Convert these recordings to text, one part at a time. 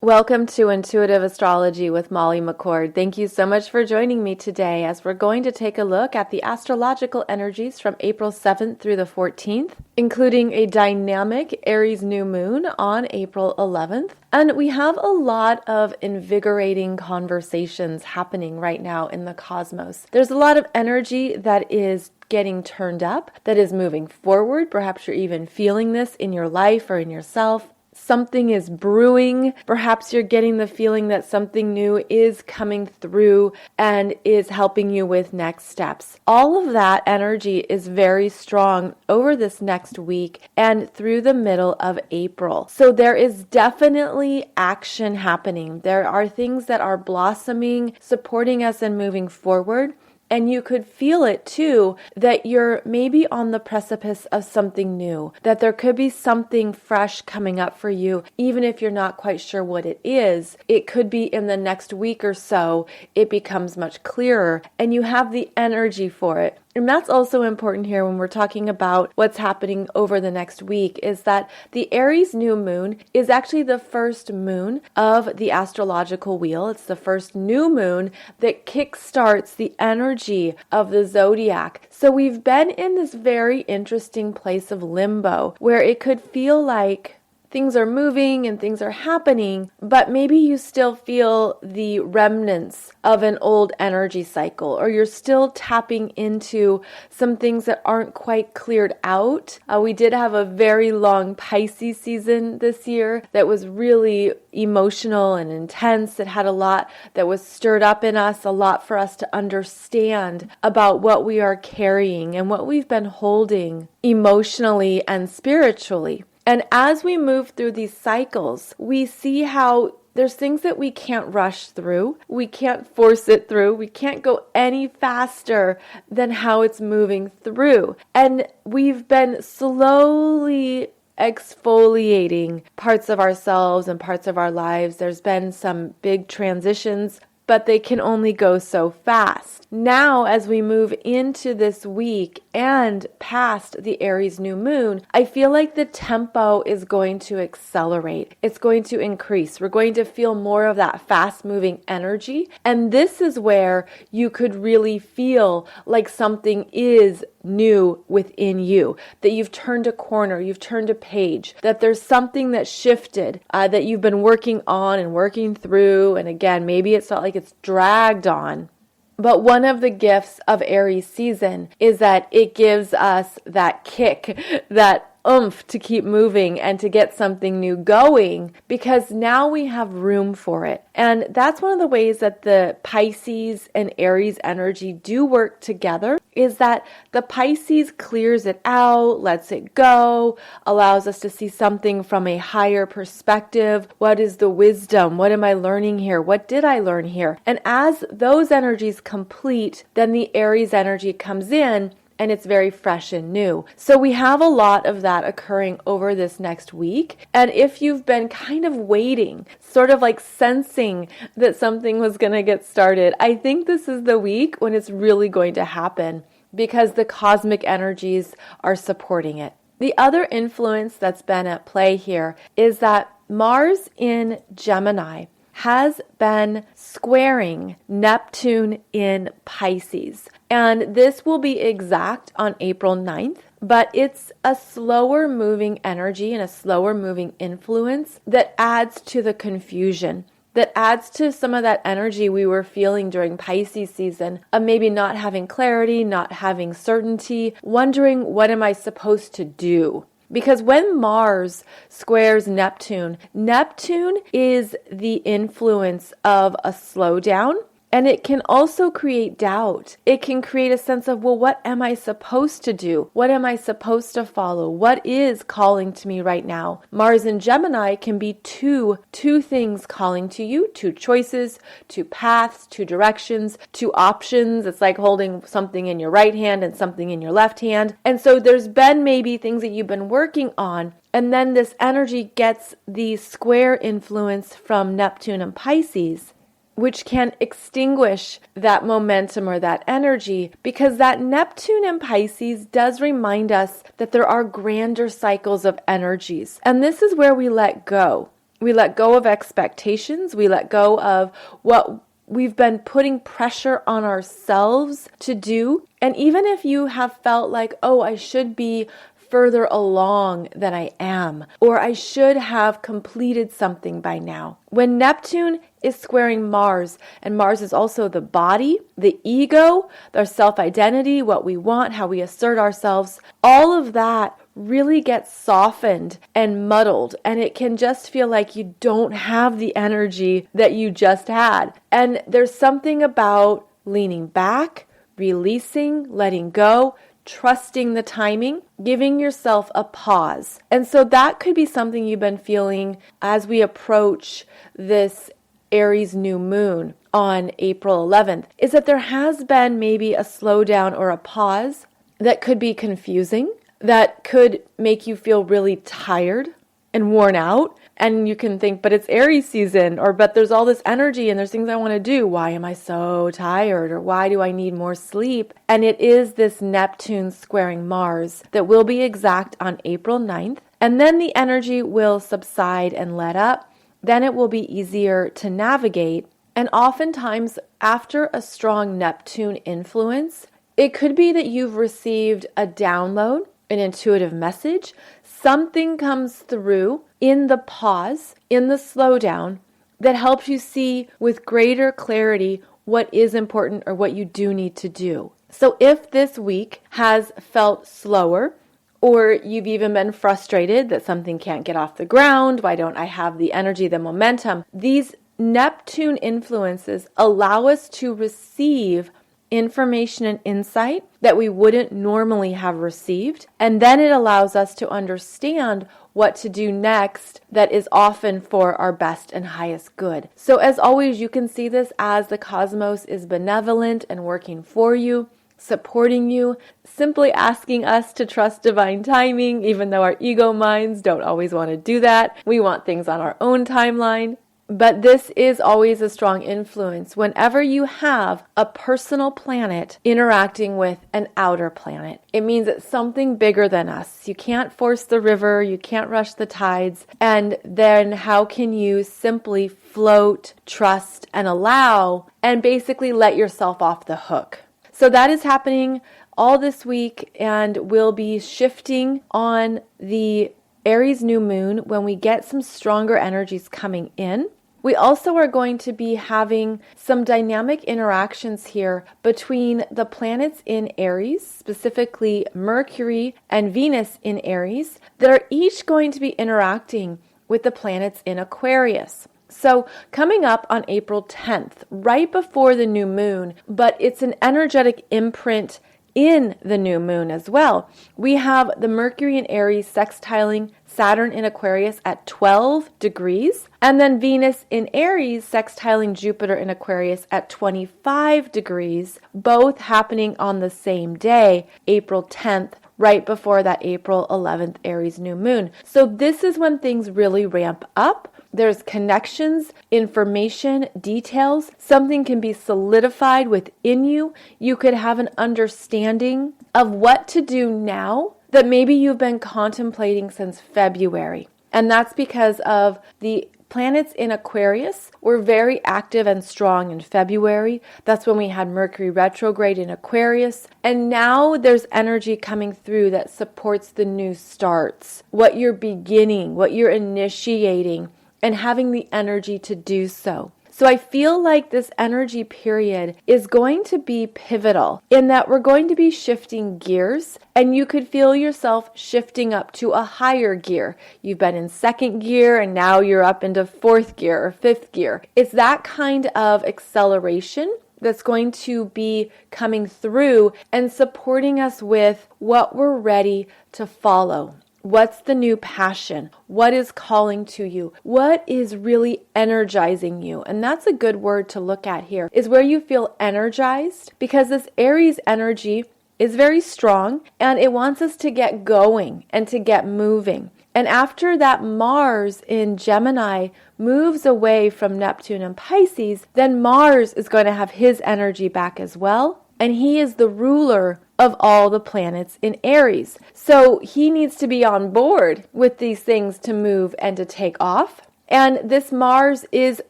Welcome to Intuitive Astrology with Molly McCord. Thank you so much for joining me today as we're going to take a look at the astrological energies from April 7th through the 14th, including a dynamic Aries new moon on April 11th. And we have a lot of invigorating conversations happening right now in the cosmos. There's a lot of energy that is getting turned up, that is moving forward. Perhaps you're even feeling this in your life or in yourself. Something is brewing. Perhaps you're getting the feeling that something new is coming through and is helping you with next steps. All of that energy is very strong over this next week and through the middle of April. So there is definitely action happening. There are things that are blossoming, supporting us and moving forward. And you could feel it too, that you're maybe on the precipice of something new, that there could be something fresh coming up for you, even if you're not quite sure what it is. It could be in the next week or so, it becomes much clearer and you have the energy for it. And that's also important here when we're talking about what's happening over the next week, is that the Aries new moon is actually the first moon of the astrological wheel. It's the first new moon that kickstarts the energy of the zodiac. So we've been in this very interesting place of limbo where it could feel like things are moving and things are happening, but maybe you still feel the remnants of an old energy cycle, or you're still tapping into some things that aren't quite cleared out. We did have a very long Pisces season this year that was really emotional and intense. It had a lot that was stirred up in us, a lot for us to understand about what we are carrying and what we've been holding emotionally and spiritually. And as we move through these cycles, we see how there's things that we can't rush through. We can't force it through. We can't go any faster than how it's moving through. And we've been slowly exfoliating parts of ourselves and parts of our lives. There's been some big transitions, but they can only go so fast. Now, as we move into this week and past the Aries new moon, I feel like the tempo is going to accelerate. It's going to increase. We're going to feel more of that fast-moving energy. And this is where you could really feel like something is new within you, that you've turned a corner, you've turned a page, that there's something that shifted, that you've been working on and working through. And again, maybe it's not like it's dragged on. But one of the gifts of Aries season is that it gives us that kick, that oomph to keep moving and to get something new going, because now we have room for it. And that's one of the ways that the Pisces and Aries energy do work together, is that the Pisces clears it out, lets it go, allows us to see something from a higher perspective. What is the wisdom? What am I learning here? What did I learn here? And as those energies complete, then the Aries energy comes in, and it's very fresh and new. So we have a lot of that occurring over this next week. And if you've been kind of waiting, sort of like sensing that something was going to get started, I think this is the week when it's really going to happen, because the cosmic energies are supporting it. The other influence that's been at play here is that Mars in Gemini has been squaring Neptune in Pisces. And this will be exact on April 9th, but it's a slower moving energy and a slower moving influence that adds to the confusion, that adds to some of that energy we were feeling during Pisces season of maybe not having clarity, not having certainty, wondering, what am I supposed to do? Because when Mars squares Neptune, Neptune is the influence of a slowdown, and it can also create doubt. It can create a sense of, well, what am I supposed to do? What am I supposed to follow? What is calling to me right now? Mars in Gemini can be two things calling to you, two choices, two paths, two directions, two options. It's like holding something in your right hand and something in your left hand. And so there's been maybe things that you've been working on, and then this energy gets the square influence from Neptune and Pisces, which can extinguish that momentum or that energy, because that Neptune in Pisces does remind us that there are grander cycles of energies. And this is where we let go. We let go of expectations. We let go of what we've been putting pressure on ourselves to do. And even if you have felt like, oh, I should be further along than I am, or I should have completed something by now. When Neptune is squaring Mars, and Mars is also the body, the ego, our self-identity, what we want, how we assert ourselves, all of that really gets softened and muddled, and it can just feel like you don't have the energy that you just had. And there's something about leaning back, releasing, letting go, trusting the timing, giving yourself a pause. And so that could be something you've been feeling as we approach this Aries new moon on April 11th, is that there has been maybe a slowdown or a pause that could be confusing, that could make you feel really tired and worn out. And you can think, but it's Aries season, or but there's all this energy and there's things I want to do. Why am I so tired? Or why do I need more sleep? And it is this Neptune squaring Mars that will be exact on April 9th. And then the energy will subside and let up. Then it will be easier to navigate. And oftentimes after a strong Neptune influence, it could be that you've received a download, an intuitive message. Something comes through in the pause, in the slowdown, that helps you see with greater clarity what is important or what you do need to do. So if this week has felt slower, or you've even been frustrated that something can't get off the ground, why don't I have the energy, the momentum? These Neptune influences allow us to receive information and insight that we wouldn't normally have received. And then it allows us to understand what to do next that is often for our best and highest good. So as always, you can see this as the cosmos is benevolent and working for you, supporting you, simply asking us to trust divine timing, even though our ego minds don't always want to do that. We want things on our own timeline. But this is always a strong influence whenever you have a personal planet interacting with an outer planet. It means it's something bigger than us. You can't force the river, you can't rush the tides. And then how can you simply float, trust, and allow, and basically let yourself off the hook? So that is happening all this week, and will be shifting on the Aries new moon when we get some stronger energies coming in. We also are going to be having some dynamic interactions here between the planets in Aries, specifically Mercury and Venus in Aries, that are each going to be interacting with the planets in Aquarius. So coming up on April 10th, right before the new moon, but it's an energetic imprint in the new moon as well. We have the Mercury in Aries sextiling Saturn in Aquarius at 12 degrees, and then Venus in Aries sextiling Jupiter in Aquarius at 25 degrees, both happening on the same day, April 10th, right before that April 11th Aries new moon. So this is when things really ramp up. There's connections, information, details. Something can be solidified within you. You could have an understanding of what to do now that maybe you've been contemplating since February. And that's because of the planets in Aquarius were very active and strong in February. That's when we had Mercury retrograde in Aquarius. And now there's energy coming through that supports the new starts, what you're beginning, what you're initiating, and having the energy to do so. So I feel like this energy period is going to be pivotal in that we're going to be shifting gears, and you could feel yourself shifting up to a higher gear. You've been in second gear and now you're up into fourth gear or fifth gear. It's that kind of acceleration that's going to be coming through and supporting us with what we're ready to follow. What's the new passion? What is calling to you? What is really energizing you? And that's a good word to look at here, is where you feel energized, because this Aries energy is very strong and it wants us to get going and to get moving. And after that Mars in Gemini moves away from Neptune and Pisces, then Mars is going to have his energy back as well. And he is the ruler of all the planets in Aries. So he needs to be on board with these things to move and to take off. And this Mars is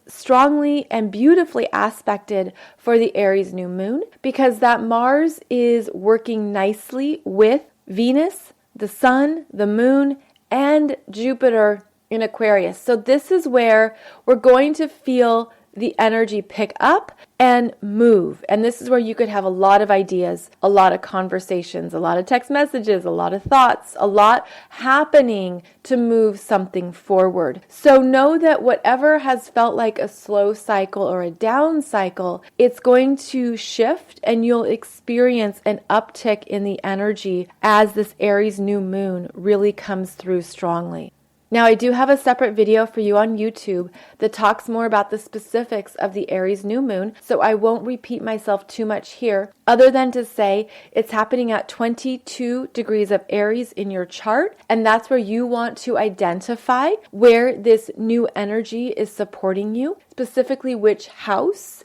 strongly and beautifully aspected for the Aries new moon because that Mars is working nicely with Venus, the Sun, the Moon, and Jupiter in Aquarius. So this is where we're going to feel the energy pick up and move. And this is where you could have a lot of ideas, a lot of conversations, a lot of text messages, a lot of thoughts, a lot happening to move something forward. So know that whatever has felt like a slow cycle or a down cycle, it's going to shift and you'll experience an uptick in the energy as this Aries new moon really comes through strongly. Now, I do have a separate video for you on YouTube that talks more about the specifics of the Aries new moon, so I won't repeat myself too much here, other than to say it's happening at 22 degrees of Aries in your chart, and that's where you want to identify where this new energy is supporting you, specifically which house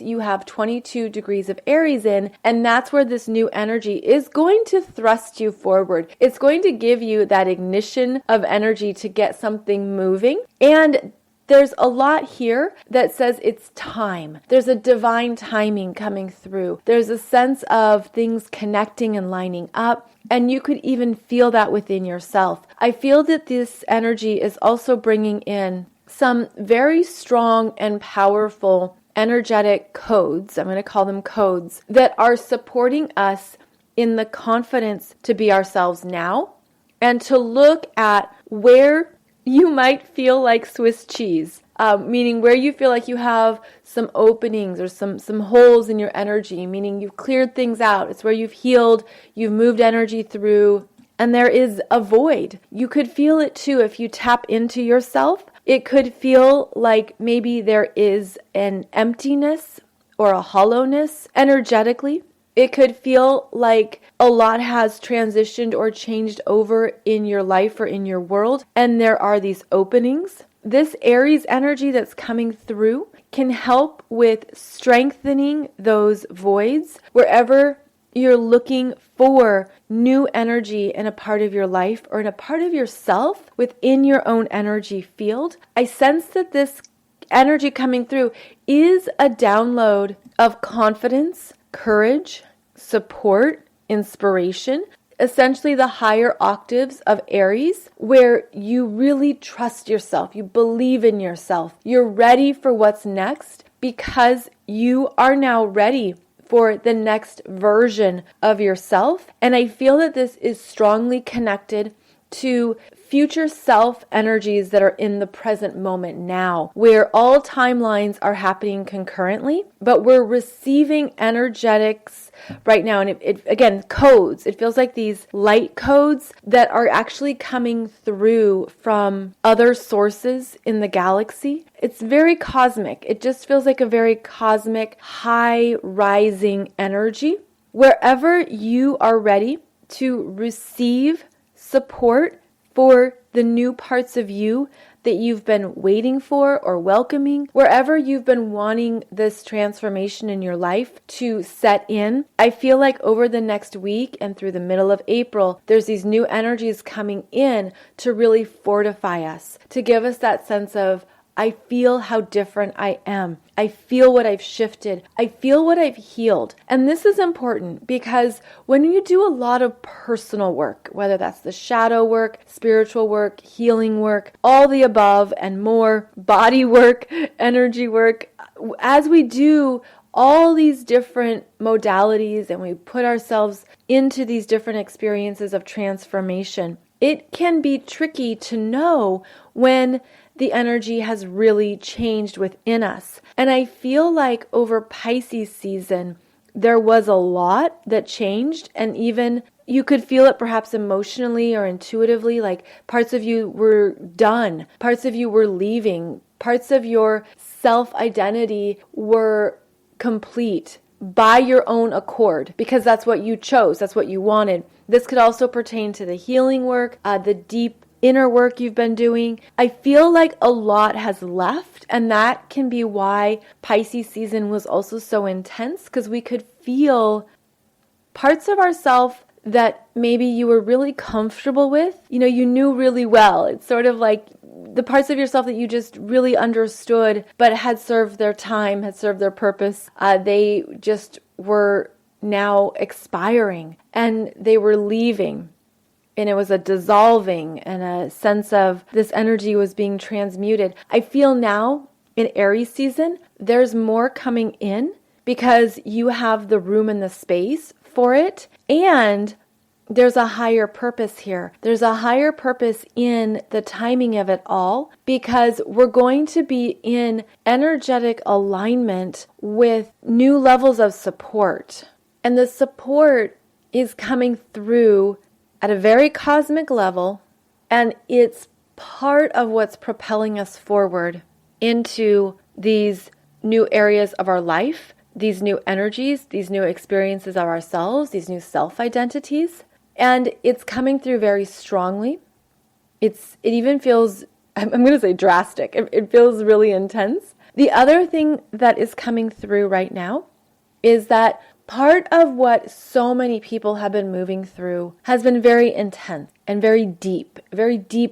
you have 22 degrees of Aries in, and that's where this new energy is going to thrust you forward. It's going to give you that ignition of energy to get something moving. And there's a lot here that says it's time. There's a divine timing coming through. There's a sense of things connecting and lining up. And you could even feel that within yourself. I feel that this energy is also bringing in some very strong and powerful energetic codes, I'm going to call them codes, that are supporting us in the confidence to be ourselves now and to look at where you might feel like Swiss cheese, meaning where you feel like you have some openings or some holes in your energy, meaning you've cleared things out. It's where you've healed, you've moved energy through, and there is a void. You could feel it too if you tap into yourself. It could feel like maybe there is an emptiness or a hollowness energetically. It could feel like a lot has transitioned or changed over in your life or in your world, and there are these openings. This Aries energy that's coming through can help with strengthening those voids wherever you're looking for new energy in a part of your life or in a part of yourself within your own energy field. I sense that this energy coming through is a download of confidence, courage, support, inspiration, essentially the higher octaves of Aries, where you really trust yourself, you believe in yourself, you're ready for what's next because you are now ready for the next version of yourself. And I feel that this is strongly connected to future self energies that are in the present moment now, where all timelines are happening concurrently, but we're receiving energetics right now. And it again, codes, it feels like these light codes that are actually coming through from other sources in the galaxy. It's very cosmic. It just feels like a very cosmic, high rising energy. Wherever you are ready to receive support for the new parts of you that you've been waiting for or welcoming, wherever you've been wanting this transformation in your life to set in, I feel like over the next week and through the middle of April, there's these new energies coming in to really fortify us, to give us that sense of, I feel how different I am. I feel what I've shifted. I feel what I've healed. And this is important because when you do a lot of personal work, whether that's the shadow work, spiritual work, healing work, all the above and more, body work, energy work, as we do all these different modalities and we put ourselves into these different experiences of transformation, it can be tricky to know when the energy has really changed within us. And I feel like over Pisces season, there was a lot that changed, and even you could feel it perhaps emotionally or intuitively, like parts of you were done, parts of you were leaving, parts of your self-identity were complete by your own accord, because that's what you chose, that's what you wanted. This could also pertain to the healing work, the deep inner work you've been doing. I feel like a lot has left, and that can be why Pisces season was also so intense, because we could feel parts of ourselves that maybe you were really comfortable with, you knew really well. It's sort of like the parts of yourself that you just really understood, but had served their time, had served their purpose. They just were now expiring and they were leaving. And it was a dissolving and a sense of this energy was being transmuted. I feel now in Aries season, there's more coming in because you have the room and the space for it. And there's a higher purpose here. There's a higher purpose in the timing of it all because we're going to be in energetic alignment with new levels of support. And the support is coming through at a very cosmic level, and it's part of what's propelling us forward into these new areas of our life, these new energies, these new experiences of ourselves, these new self-identities. And it's coming through very strongly. It even feels, I'm going to say drastic. It feels really intense. The other thing that is coming through right now is that part of what so many people have been moving through has been very intense and very deep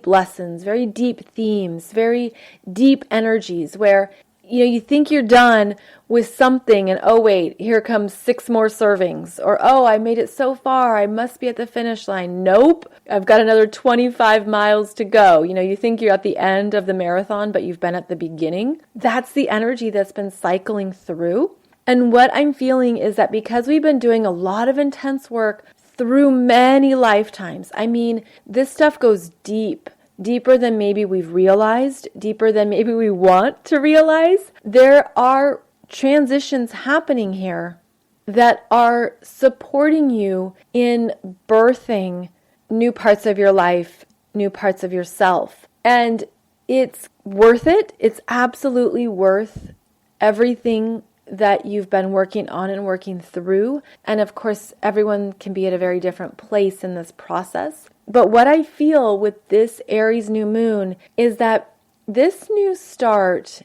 lessons, very deep themes, very deep energies where you think you're done with something and oh wait, here comes 6 more servings, or oh, I made it so far, I must be at the finish line. Nope, I've got another 25 miles to go. You think you're at the end of the marathon, but you've been at the beginning. That's the energy that's been cycling through. And what I'm feeling is that because we've been doing a lot of intense work through many lifetimes, I mean, this stuff goes deeper than maybe we've realized, deeper than maybe we want to realize. There are transitions happening here that are supporting you in birthing new parts of your life, new parts of yourself. And it's worth it. It's absolutely worth everything that you've been working on and working through. And of course, everyone can be at a very different place in this process. But what I feel with this Aries new moon is that this new start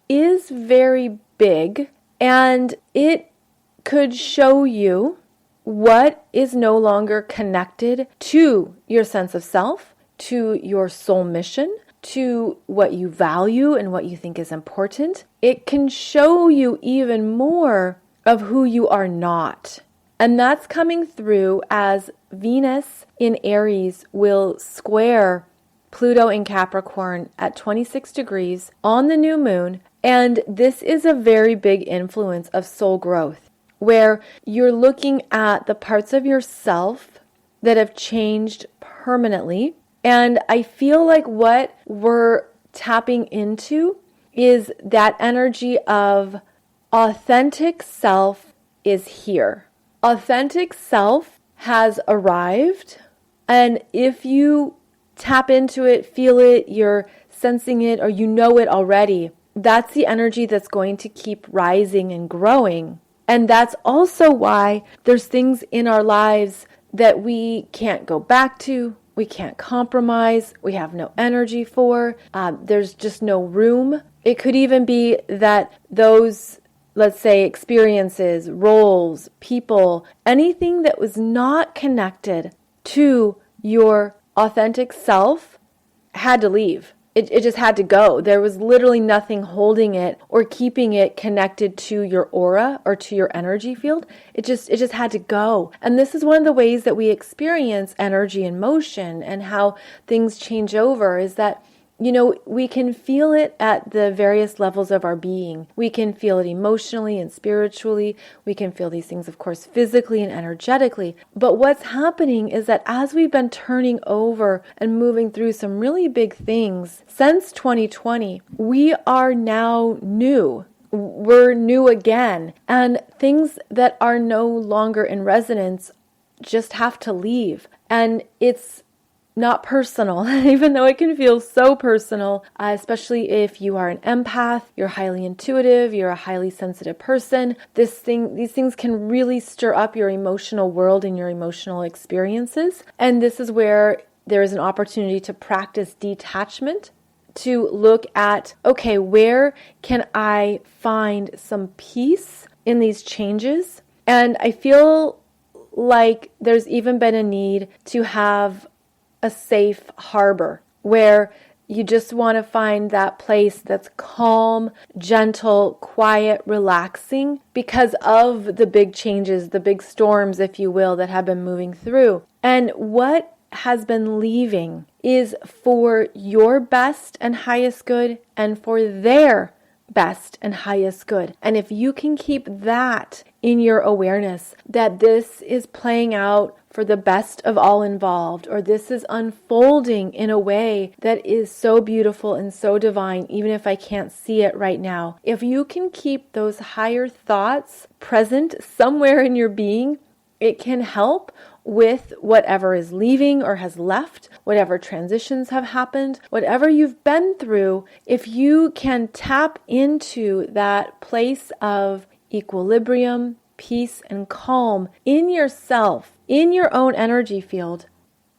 is very big and it could show you what is no longer connected to your sense of self, to your soul mission, to what you value and what you think is important. It can show you even more of who you are not. And that's coming through as Venus in Aries will square Pluto in Capricorn at 26 degrees on the new moon. And this is a very big influence of soul growth, where you're looking at the parts of yourself that have changed permanently. And I feel like what we're tapping into is that energy of authentic self is here. Authentic self has arrived. And if you tap into it, feel it, you're sensing it, or you know it already, that's the energy that's going to keep rising and growing. And that's also why there's things in our lives that we can't go back to. We can't compromise. We have no energy for. There's just no room. It could even be that those, let's say, experiences, roles, people, anything that was not connected to your authentic self had to leave. It just had to go. There was literally nothing holding it or keeping it connected to your aura or to your energy field. It just had to go. And this is one of the ways that we experience energy and motion and how things change over is that, we can feel it at the various levels of our being. We can feel it emotionally and spiritually. We can feel these things, of course, physically and energetically. But what's happening is that as we've been turning over and moving through some really big things since 2020, we are now new. We're new again. And things that are no longer in resonance just have to leave. And it's not personal, even though it can feel so personal, especially if you are an empath, you're highly intuitive, you're a highly sensitive person. These things can really stir up your emotional world and your emotional experiences. And this is where there is an opportunity to practice detachment, to look at, okay, where can I find some peace in these changes? And I feel like there's even been a need to have a safe harbor where You just want to find that place that's calm, gentle, quiet, relaxing because of the big changes, the big storms, if you will, that have been moving through. And what has been leaving is for your best and highest good and for their best and highest good. And if you can keep that in your awareness, that this is playing out for the best of all involved, or this is unfolding in a way that is so beautiful and so divine, even if I can't see it right now. If you can keep those higher thoughts present somewhere in your being, it can help with whatever is leaving or has left, whatever transitions have happened, whatever you've been through. If you can tap into that place of equilibrium, peace, and calm in yourself, in your own energy field,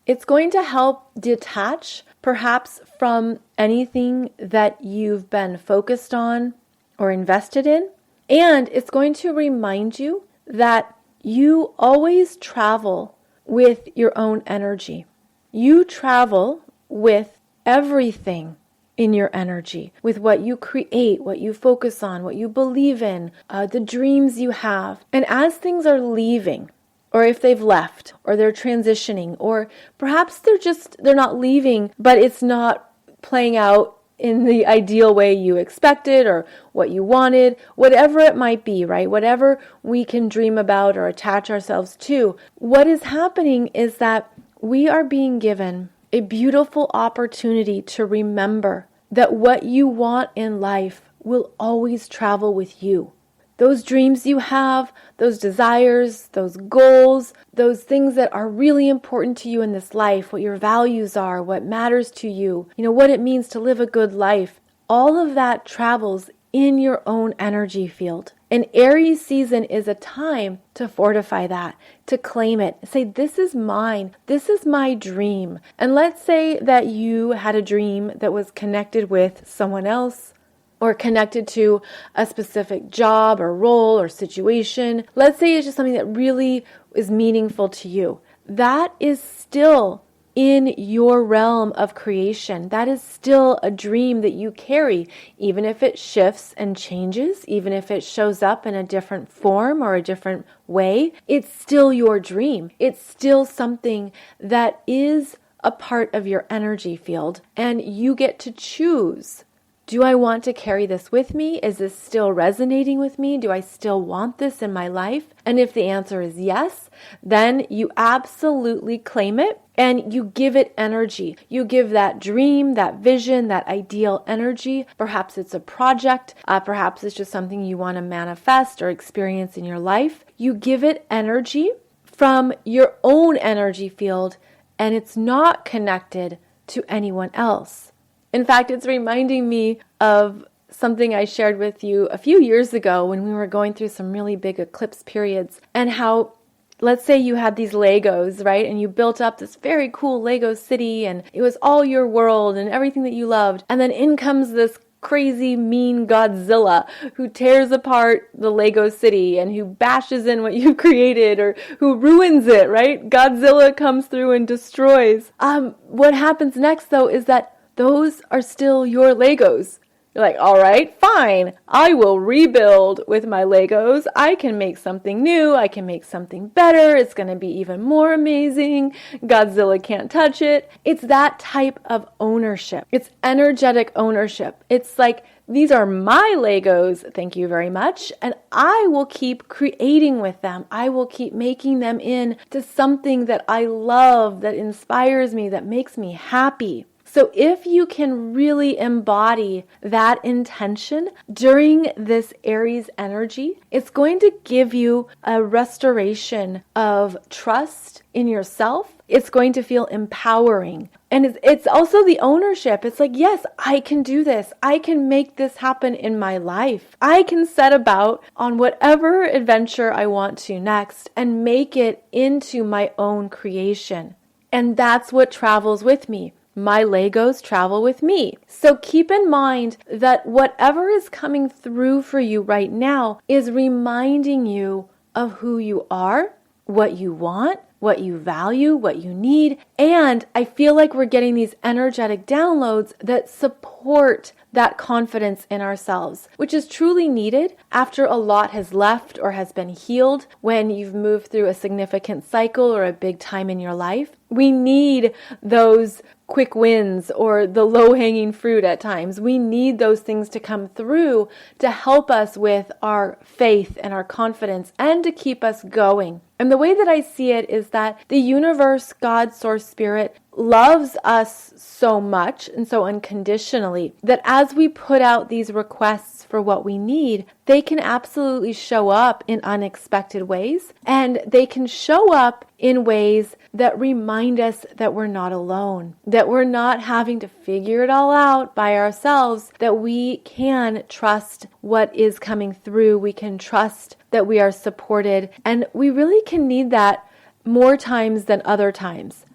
it's going to help detach perhaps from anything that you've been focused on or invested in. And it's going to remind you that you always travel with your own energy. You travel with everything in your energy, with what you create, what you focus on, what you believe in, the dreams you have. And as things are leaving, or if they've left, or they're transitioning, or perhaps they're not leaving, but it's not playing out in the ideal way you expected or what you wanted, whatever it might be, right? Whatever we can dream about or attach ourselves to. What is happening is that we are being given a beautiful opportunity to remember that what you want in life will always travel with you. Those dreams you have, those desires, those goals, those things that are really important to you in this life, what your values are, what matters to you, what it means to live a good life, all of that travels in your own energy field. And Aries season is a time to fortify that, to claim it, say, this is mine, this is my dream. And let's say that you had a dream that was connected with someone else, or connected to a specific job or role or situation. Let's say it's just something that really is meaningful to you. That is still in your realm of creation. That is still a dream that you carry, even if it shifts and changes, even if it shows up in a different form or a different way. It's still your dream. It's still something that is a part of your energy field, and you get to choose. Do I want to carry this with me? Is this still resonating with me? Do I still want this in my life? And if the answer is yes, then you absolutely claim it and you give it energy. You give that dream, that vision, that ideal energy. Perhaps it's a project. Perhaps it's just something you want to manifest or experience in your life. You give it energy from your own energy field, and it's not connected to anyone else. In fact, it's reminding me of something I shared with you a few years ago when we were going through some really big eclipse periods, and how, let's say you had these Legos, right? And you built up this very cool Lego city, and it was all your world and everything that you loved. And then in comes this crazy, mean Godzilla who tears apart the Lego city and who bashes in what you've created or who ruins it, right? Godzilla comes through and destroys. What happens next, though, is that those are still your Legos. You're like, all right, fine. I will rebuild with my Legos. I can make something new. I can make something better. It's going to be even more amazing. Godzilla can't touch it. It's that type of ownership. It's energetic ownership. It's like, these are my Legos, thank you very much, and I will keep creating with them. I will keep making them into something that I love, that inspires me, that makes me happy. So if you can really embody that intention during this Aries energy, it's going to give you a restoration of trust in yourself. It's going to feel empowering. And it's also the ownership. It's like, yes, I can do this. I can make this happen in my life. I can set about on whatever adventure I want to next and make it into my own creation. And that's what travels with me. My Legos travel with me. So keep in mind that whatever is coming through for you right now is reminding you of who you are, what you want, what you value, what you need. And I feel like we're getting these energetic downloads that support that confidence in ourselves, which is truly needed after a lot has left or has been healed, when you've moved through a significant cycle or a big time in your life. We need those quick wins or the low-hanging fruit at times. We need those things to come through to help us with our faith and our confidence and to keep us going. And the way that I see it is that the universe, God, Source, Spirit, loves us so much and so unconditionally that as we put out these requests for what we need, they can absolutely show up in unexpected ways, and they can show up in ways that remind us that we're not alone, that we're not having to figure it all out by ourselves, that we can trust what is coming through, we can trust that we are supported, and we really can need that more times than other times.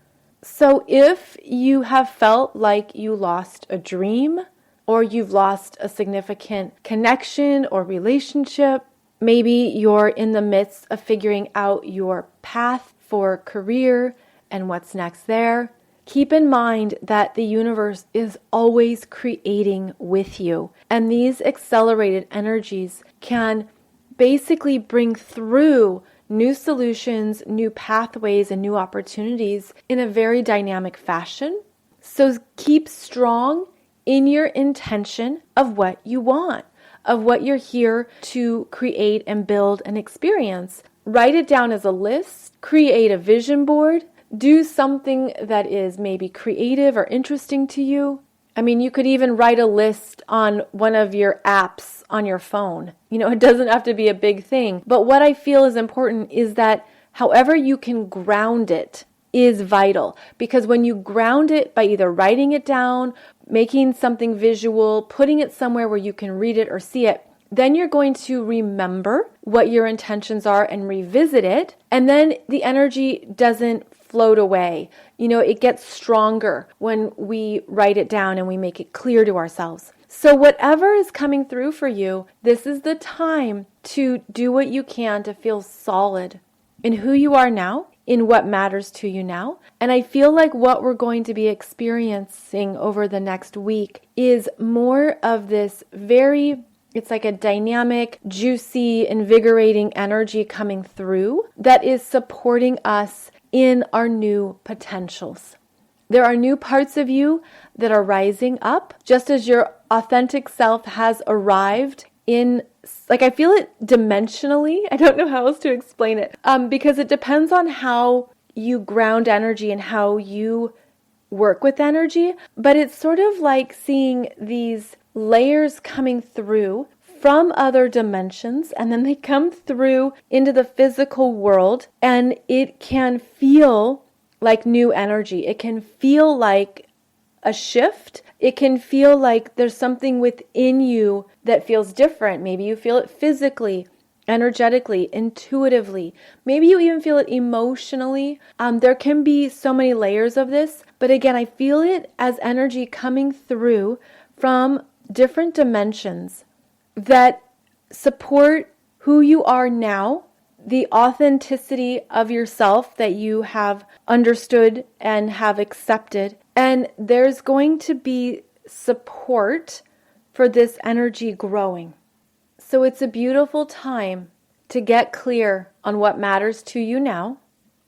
So if you have felt like you lost a dream, or you've lost a significant connection or relationship, maybe you're in the midst of figuring out your path for career and what's next there, keep in mind that the universe is always creating with you. And these accelerated energies can basically bring through new solutions, new pathways, and new opportunities in a very dynamic fashion. So keep strong in your intention of what you want, of what you're here to create and build and experience. Write it down as a list, create a vision board, do something that is maybe creative or interesting to you. I mean, you could even write a list on one of your apps on your phone. It doesn't have to be a big thing. But what I feel is important is that however you can ground it is vital, because when you ground it by either writing it down, making something visual, putting it somewhere where you can read it or see it, then you're going to remember what your intentions are and revisit it. And then the energy doesn't float away. It gets stronger when we write it down and we make it clear to ourselves. So whatever is coming through for you, this is the time to do what you can to feel solid in who you are now, in what matters to you now. And I feel like what we're going to be experiencing over the next week is more of this it's like a dynamic, juicy, invigorating energy coming through that is supporting us in our new potentials. There are new parts of you that are rising up, just as your authentic self has arrived in, I feel it dimensionally. I don't know how else to explain it, because it depends on how you ground energy and how you work with energy. But it's sort of like seeing these layers coming through from other dimensions, and then they come through into the physical world, and it can feel like new energy. It can feel like a shift. It can feel like there's something within you that feels different. Maybe you feel it physically, energetically, intuitively. Maybe you even feel it emotionally. There can be so many layers of this, but again, I feel it as energy coming through from different dimensions that support who you are now, the authenticity of yourself that you have understood and have accepted. And there's going to be support for this energy growing. So it's a beautiful time to get clear on what matters to you now.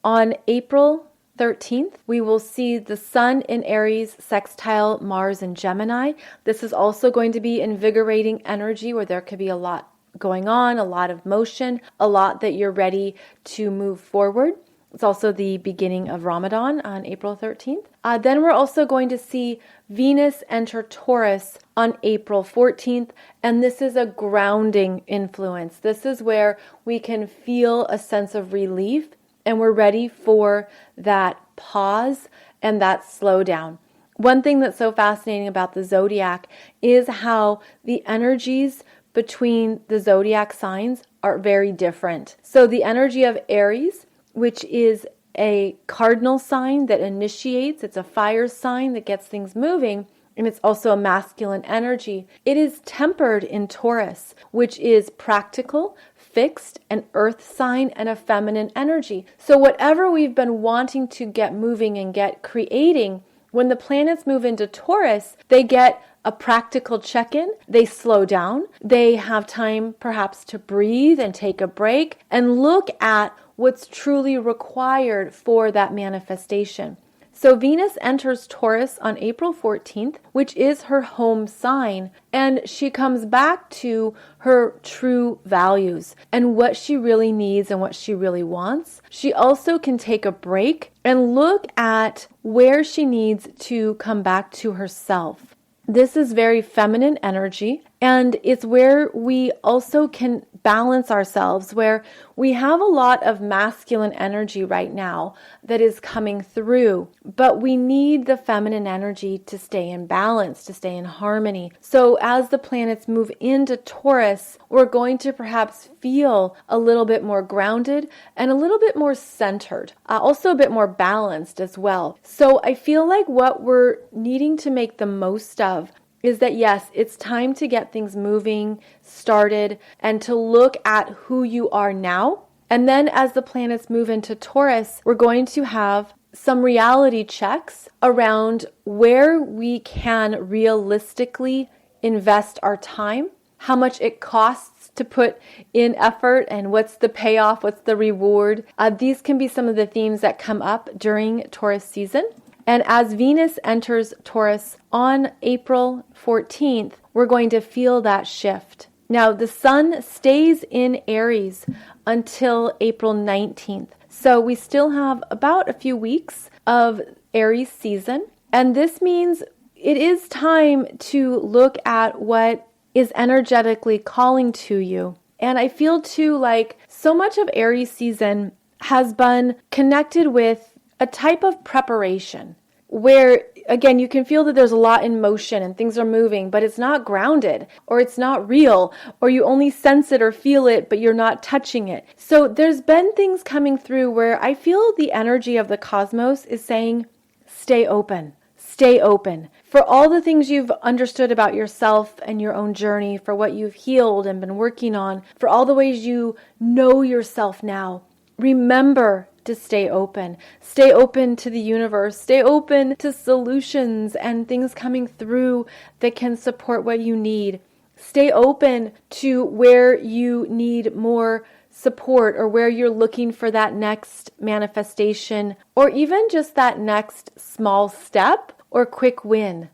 On April 13th, we will see the Sun in Aries sextile Mars in Gemini. This is also going to be invigorating energy where there could be a lot going on, a lot of motion, a lot that you're ready to move forward. It's also the beginning of Ramadan on April 13th. Then we're also going to see Venus enter Taurus on April 14th, and this is a grounding influence. This is where we can feel a sense of relief, and we're ready for that pause and that slowdown. One thing that's so fascinating about the zodiac is how the energies between the zodiac signs are very different. So the energy of Aries, which is a cardinal sign that initiates, it's a fire sign that gets things moving, and it's also a masculine energy. It is tempered in Taurus, which is practical, fixed, an earth sign, and a feminine energy. So whatever we've been wanting to get moving and get creating, when the planets move into Taurus, they get a practical check-in, they slow down, they have time perhaps to breathe and take a break and look at what's truly required for that manifestation. So Venus enters Taurus on April 14th, which is her home sign, and she comes back to her true values and what she really needs and what she really wants. She also can take a break and look at where she needs to come back to herself. This is very feminine energy, and it's where we also can balance ourselves, where we have a lot of masculine energy right now that is coming through, but we need the feminine energy to stay in balance, to stay in harmony. So as the planets move into Taurus, we're going to perhaps feel a little bit more grounded and a little bit more centered, also a bit more balanced as well. So I feel like what we're needing to make the most of is that, yes, it's time to get things moving, started, and to look at who you are now. And then as the planets move into Taurus, we're going to have some reality checks around where we can realistically invest our time, how much it costs to put in effort, and what's the payoff, what's the reward. These can be some of the themes that come up during Taurus season. And as Venus enters Taurus on April 14th, we're going to feel that shift. Now, the sun stays in Aries until April 19th. So we still have about a few weeks of Aries season. And this means it is time to look at what is energetically calling to you. And I feel too like so much of Aries season has been connected with a type of preparation where, again, you can feel that there's a lot in motion and things are moving, but it's not grounded or it's not real, or you only sense it or feel it, but you're not touching it. So there's been things coming through where I feel the energy of the cosmos is saying, stay open. Stay open for all the things you've understood about yourself and your own journey, for what you've healed and been working on, for all the ways you know yourself now. Remember to stay open. Stay open to the universe. Stay open to solutions and things coming through that can support what you need. Stay open to where you need more support, or where you're looking for that next manifestation, or even just that next small step or quick win.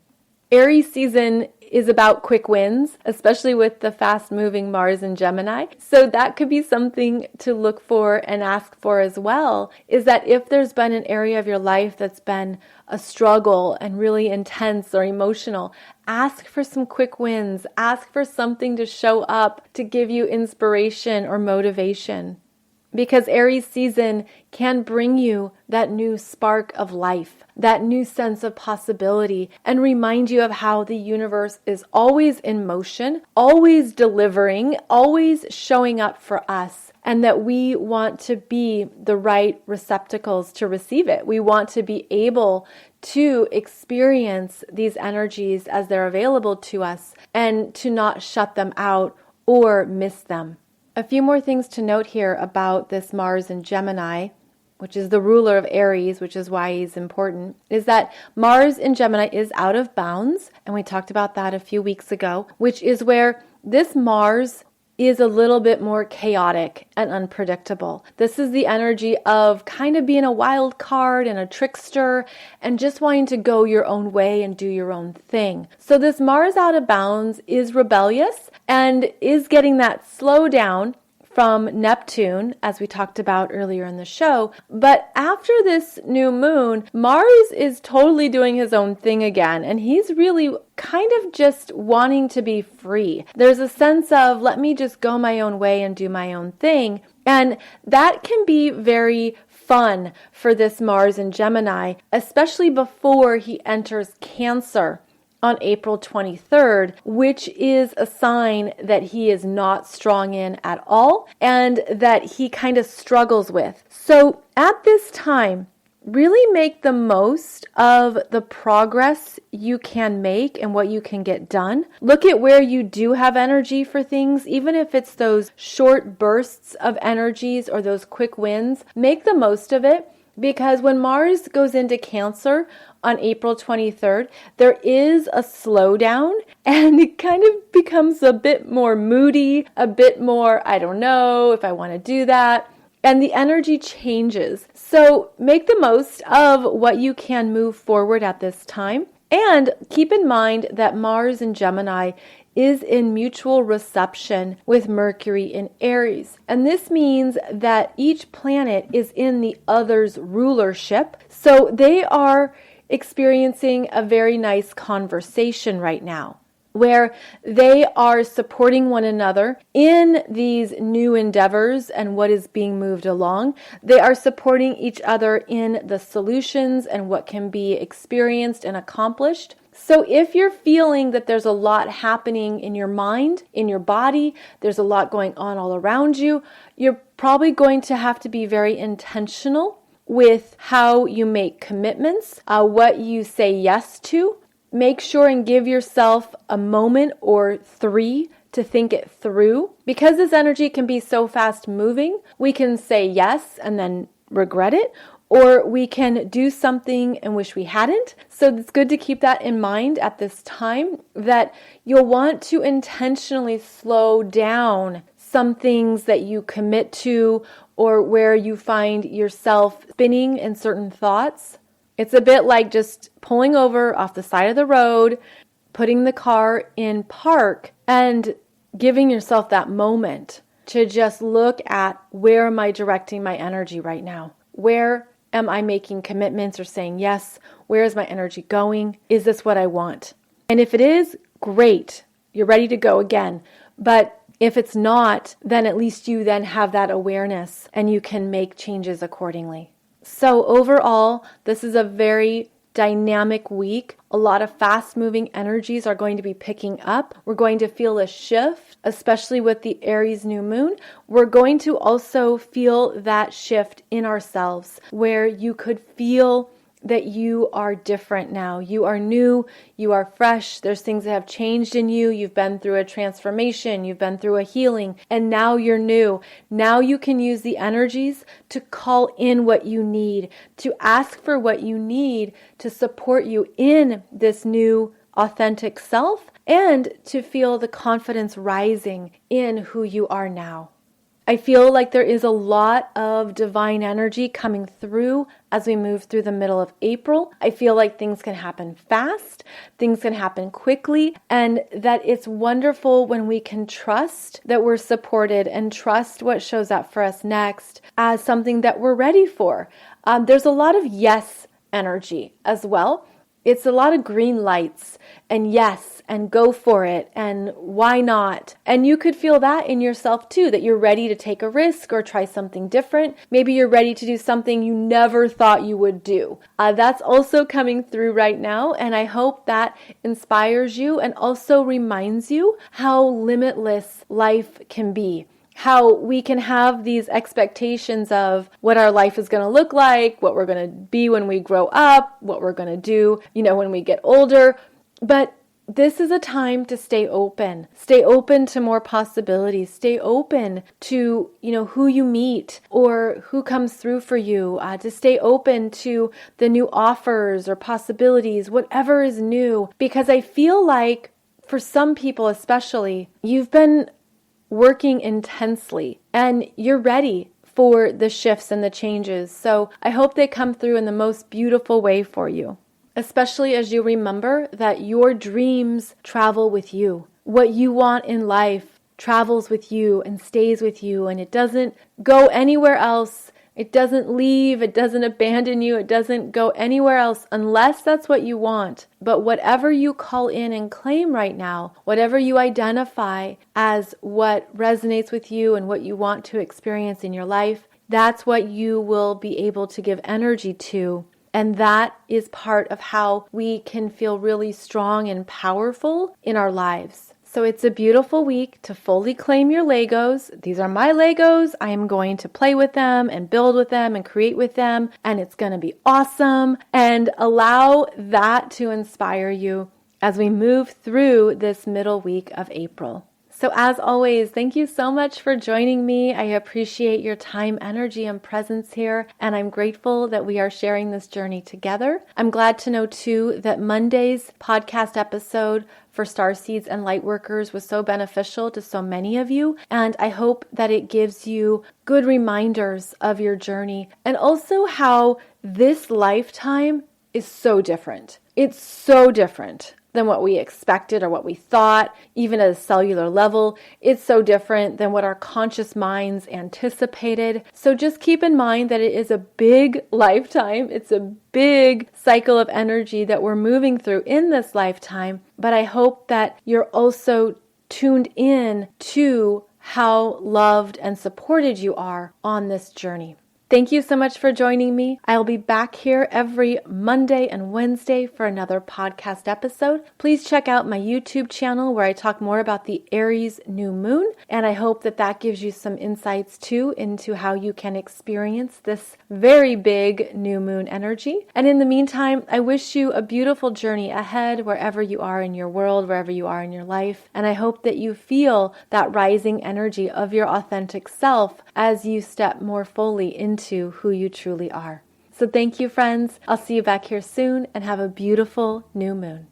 Aries season is about quick wins, especially with the fast-moving Mars in Gemini. So that could be something to look for and ask for as well, is that if there's been an area of your life that's been a struggle and really intense or emotional, ask for some quick wins. Ask for something to show up to give you inspiration or motivation. Because Aries season can bring you that new spark of life, that new sense of possibility, and remind you of how the universe is always in motion, always delivering, always showing up for us, and that we want to be the right receptacles to receive it. We want to be able to experience these energies as they're available to us and to not shut them out or miss them. A few more things to note here about this Mars in Gemini, which is the ruler of Aries, which is why he's important, is that Mars in Gemini is out of bounds, and we talked about that a few weeks ago, which is where this Mars is a little bit more chaotic and unpredictable. This is the energy of kind of being a wild card and a trickster and just wanting to go your own way and do your own thing. So this Mars out of bounds is rebellious and is getting that slowdown from Neptune, as we talked about earlier in the show. But after this new moon, Mars is totally doing his own thing again, and he's really kind of just wanting to be free. There's a sense of, let me just go my own way and do my own thing. And that can be very fun for this Mars in Gemini, especially before he enters Cancer on April 23rd, which is a sign that he is not strong in at all and that he kind of struggles with. So at this time, really make the most of the progress you can make and what you can get done. Look at where you do have energy for things, even if it's those short bursts of energies or those quick wins. Make the most of it, because when Mars goes into Cancer on April 23rd, there is a slowdown and it kind of becomes a bit more moody, a bit more, I don't know if I want to do that. And the energy changes. So make the most of what you can move forward at this time. And keep in mind that Mars in Gemini is in mutual reception with Mercury in Aries. And this means that each planet is in the other's rulership. So they are experiencing a very nice conversation right now, where they are supporting one another in these new endeavors and what is being moved along. They are supporting each other in the solutions and what can be experienced and accomplished. So if you're feeling that there's a lot happening in your mind, in your body, there's a lot going on all around you, you're probably going to have to be very intentional with how you make commitments, what you say yes to. Make sure and give yourself a moment or 3 to think it through. Because this energy can be so fast moving, we can say yes and then regret it, or we can do something and wish we hadn't. So it's good to keep that in mind at this time, that you'll want to intentionally slow down some things that you commit to, or where you find yourself spinning in certain thoughts. It's a bit like just pulling over off the side of the road, putting the car in park, and giving yourself that moment to just look at, where am I directing my energy right now? Where am I making commitments or saying yes? Where is my energy going? Is this what I want? And if it is, great. You're ready to go again. But if it's not, then at least you then have that awareness and you can make changes accordingly. So overall, this is a very dynamic week. A lot of fast-moving energies are going to be picking up. We're going to feel a shift, especially with the Aries new moon. We're going to also feel that shift in ourselves, where you could feel that you are different now. You are new, you are fresh. There's things that have changed in you. You've been through a transformation, you've been through a healing, and now you're new. Now you can use the energies to call in what you need, to ask for what you need to support you in this new authentic self, and to feel the confidence rising in who you are now. I feel like there is a lot of divine energy coming through as we move through the middle of April. I feel like things can happen fast, things can happen quickly, and that it's wonderful when we can trust that we're supported and trust what shows up for us next as something that we're ready for. There's a lot of yes energy as well. It's a lot of green lights and yes and go for it and why not? And you could feel that in yourself too, that you're ready to take a risk or try something different. Maybe you're ready to do something you never thought you would do. That's also coming through right now, and I hope that inspires you and also reminds you how limitless life can be. How we can have these expectations of what our life is going to look like, what we're going to be when we grow up, what we're going to do, when we get older. But this is a time to stay open to more possibilities, stay open to, who you meet or who comes through for you, to stay open to the new offers or possibilities, whatever is new. Because I feel like for some people especially, you've been working intensely and you're ready for the shifts and the changes. So I hope they come through in the most beautiful way for you, especially as you remember that your dreams travel with you. What you want in life travels with you and stays with you, and it doesn't go anywhere else. It doesn't leave, it doesn't abandon you, it doesn't go anywhere else unless that's what you want. But whatever you call in and claim right now, whatever you identify as what resonates with you and what you want to experience in your life, that's what you will be able to give energy to. And that is part of how we can feel really strong and powerful in our lives. So it's a beautiful week to fully claim your Legos. These are my Legos. I am going to play with them and build with them and create with them, and it's going to be awesome. And allow that to inspire you as we move through this middle week of April. So as always, thank you so much for joining me. I appreciate your time, energy, and presence here, and I'm grateful that we are sharing this journey together. I'm glad to know too that Monday's podcast episode for starseeds and lightworkers was so beneficial to so many of you, and I hope that it gives you good reminders of your journey and also how this lifetime is so different. It's so different than what we expected or what we thought, even at a cellular level. It's so different than what our conscious minds anticipated. So just keep in mind that it is a big lifetime. It's a big cycle of energy that we're moving through in this lifetime. But I hope that you're also tuned in to how loved and supported you are on this journey. Thank you so much for joining me. I'll be back here every Monday and Wednesday for another podcast episode. Please check out my YouTube channel where I talk more about the Aries new moon, and I hope that that gives you some insights too into how you can experience this very big new moon energy. And in the meantime, I wish you a beautiful journey ahead wherever you are in your world, wherever you are in your life, and I hope that you feel that rising energy of your authentic self as you step more fully into who you truly are. So thank you, friends. I'll see you back here soon, and have a beautiful new moon.